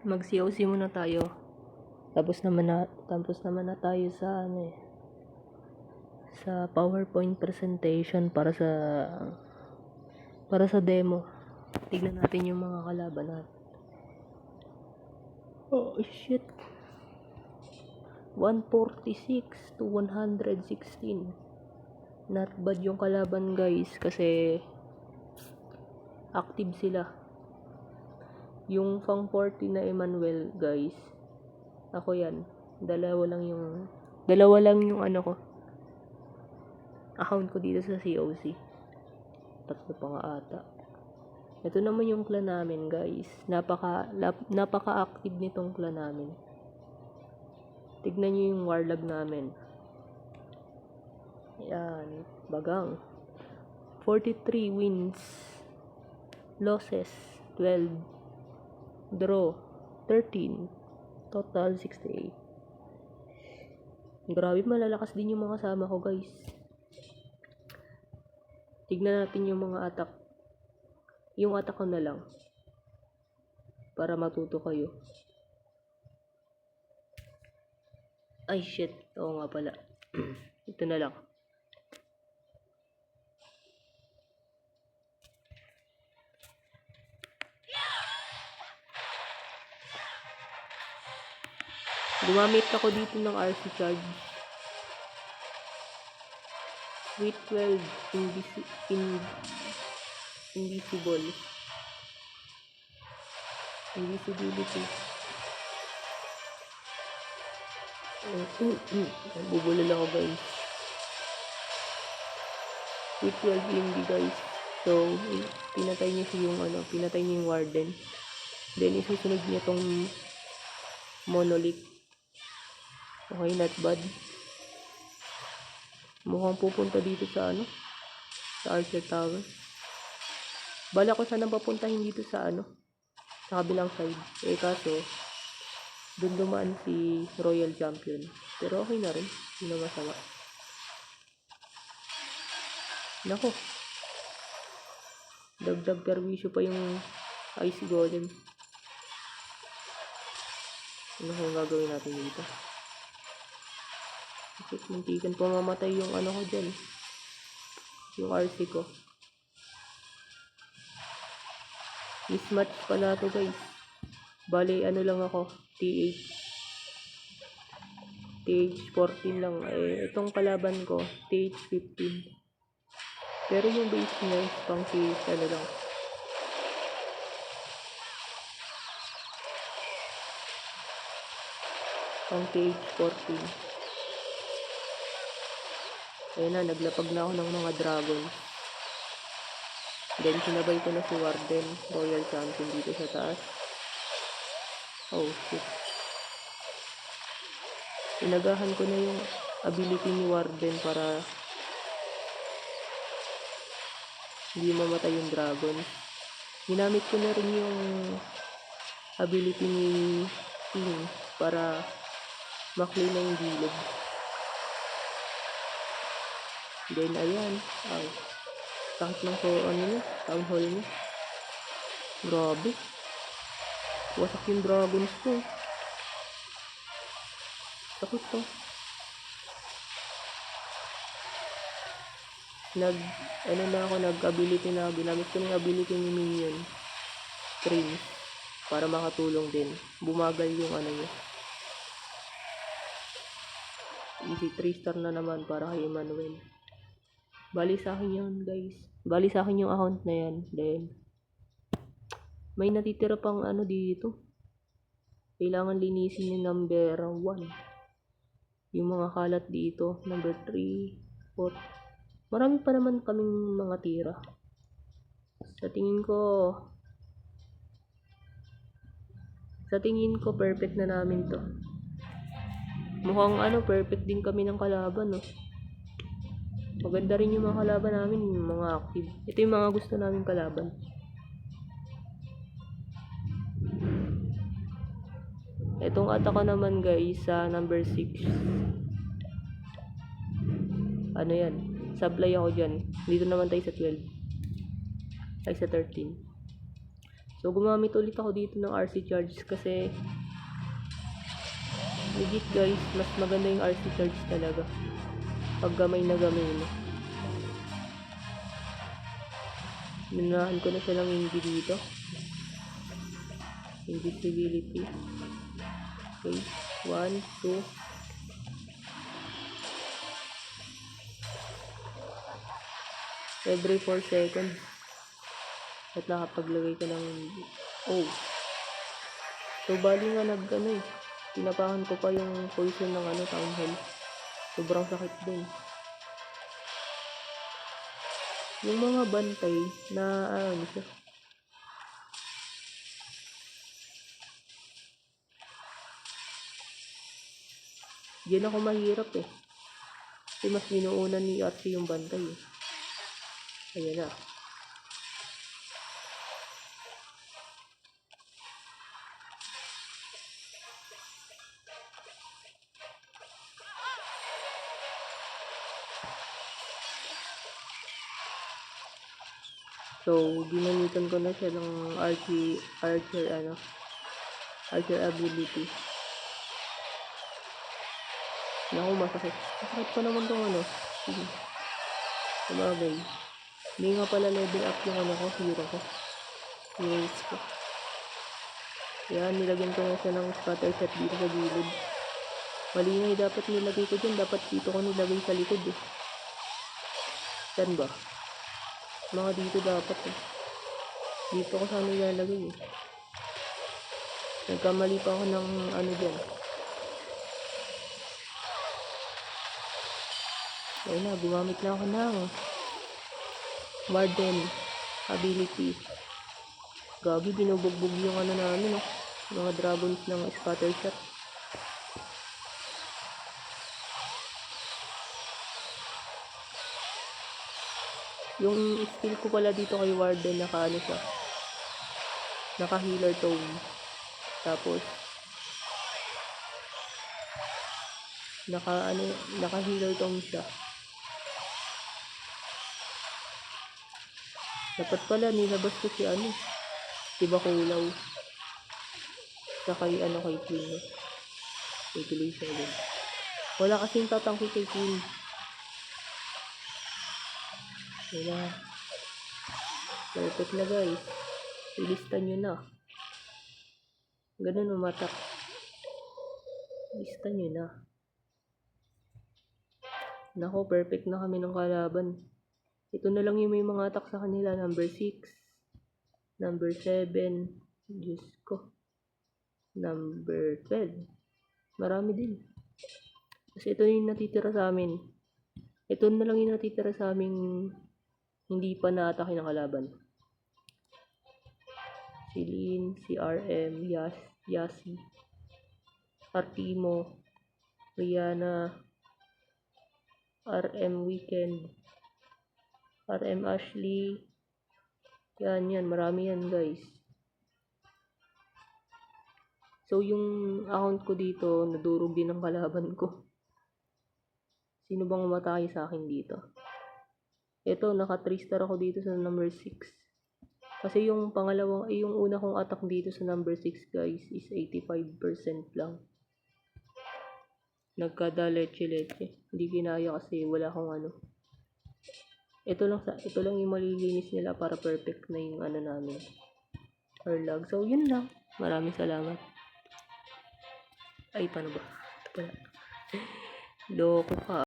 Mag-COC muna tayo. Tapos naman na tayo sa sa PowerPoint presentation para sa demo. Tignan natin yung mga kalaban natin. Oh shit. 146 to 116. Not bad yung kalaban, guys, kasi active sila. Yung pang 40 na Emmanuel, guys, ako yan. Dalawa lang yung account ko dito sa COC. Tatlo pa nga ata. Ito naman yung clan namin, guys. Napaka-active nitong clan namin. Tignan nyo yung warlag namin. Ayan, bagang. 43 wins. Losses, 12. Draw, 13. Total, 68. Grabe, malalakas din yung mga kasama ko, guys. Tignan natin yung mga attack. Yung attack ko na lang. Para matuto kayo. Ay, shit. Oo nga pala. Ito na lang. Gumamit ako dito ng RC charge. With 12 invisible. Invisibility. Bubulol ako, guys. With 12 hindi, guys. So, pinatay niya yung warden. Then, isusunod niya tong monolith. Okay, not bad. Mukhang pupunta dito sa sa Archer Tower. Bala ko sana papuntahin dito sa sa kabilang side. Kaso dun dumaan si Royal Champion. Pero okay na rin. Hindi na masama. Nako. Dagdag perwisyo pa yung Icy Golem. Ano kung gagawin natin dito? Kasi muntikan pa mamatay yung ko dyan. Yung RC ko. Mismatch pala to, guys. Bali, lang ako. TH 14 lang. Itong kalaban ko, TH 15. Pero yung base niya is pang TH lang. Pang TH 14. Ayun na, naglapag na ako ng mga dragon. Then, sinabay ko na si Warden, Royal Champion dito sa taas. Oh, shit. Inagahan ko na yung ability ni Warden para hindi mamatay yung dragon. Ginamit ko na rin yung ability ni King para maklean na yung gilid. Then, ayan. Ay. Sakit lang town hall niya. Grabe. Wasak yung dragons ko. Sakit to. Nag-ability na. Ginamit ko yung ability ni Minion. Trains. Para makatulong din. Bumagal yung niya. Easy 3-star na naman para kay Emmanuel. Bali sa akin yun, guys. Bali sa akin yung account na yan. Then, may natitira pang dito. Kailangan linisin yung number 1. Yung mga kalat dito. Number 3, 4. Marami pa naman kaming mga tira. Sa tingin ko perfect na namin to. Mukhang perfect din kami ng kalaban, no? Maganda rin yung mga kalaban namin, yung mga active. Ito yung mga gusto namin kalaban. Itong attack ko naman, guys, sa number 6. Yan? Sablay ako dyan. Dito naman tayo sa 12. Ay, sa 13. So, gumamit ulit ako dito ng RC charge kasi legit guys, mas maganda yung RC charge talaga pag gamay na gamay mo. Nanahan ko na siya ng hindi dito. Invisibility. Okay. 1, 2. Every 4 seconds. At nakapaglagay ka ng... Oh. So, bali nga tinapakan ko pa yung poison ng Town Hall. Sobrang sakit din. Yung mga bantay na siya. Diyan ako mahirap eh. Kasi mas binuunan ni RC yung bantay eh. Ayan na. So, ginamitan ko na siya ng archer ability. Naku, masakit. Masakit pa naman tong Sige. Sabagay. Hindi nga pala level up yung hero ko. Heroes ko. Yan, nilagyan ko na siya ng scatter shot dito sa gilid. Mali nga dapat nilagay ko dyan. Dapat dito ko nilagay sa likod eh. Saan ba? Mga dito dapat eh. Dito ko sana nilalagay eh. Nagkamali pa ako ng dyan. Ayun na, gumamit na ako ng Warden ability. Gagi, binubugbog yung namin mga dragons ng scatter shot. Yung skill ko pala dito kay Warden naka siya. Naka healer tone. Tapos naka healer tone siya. Dapat pala nilabas ko si Bakulaw. Sa kay Queen. Kay tuloy siya din. Wala kasing tatangki kay Queen. Wala. Perfect na guys. Ilista nyo na. Ganun umatak. Ilista nyo na. Nako, perfect na kami ng kalaban. Ito na lang yung may mga attack sa kanila. Number 6. Number 7. Diyos ko. Number 12. Marami din. Kasi ito yung natitira sa amin. Ito na lang yung natitira sa aming hindi pa na-atake ng kalaban. Si Lin, si RM, Yasi, Artimo, Rihanna, RM Weekend, RM Ashley. Yan, marami yan guys. So yung account ko dito, nadurog din ang kalaban ko. Sino bang umatake sa akin dito? Ito, naka 3 star ako dito sa number 6. Kasi yung una kong attack dito sa number 6 guys is 85% lang. Nagkada leche. Hindi kinaya kasi wala akong Ito lang yung malilinis nila para perfect na yung namin. Herlag. So yun lang. Maraming salamat. Ay, paano ba? Loko ka.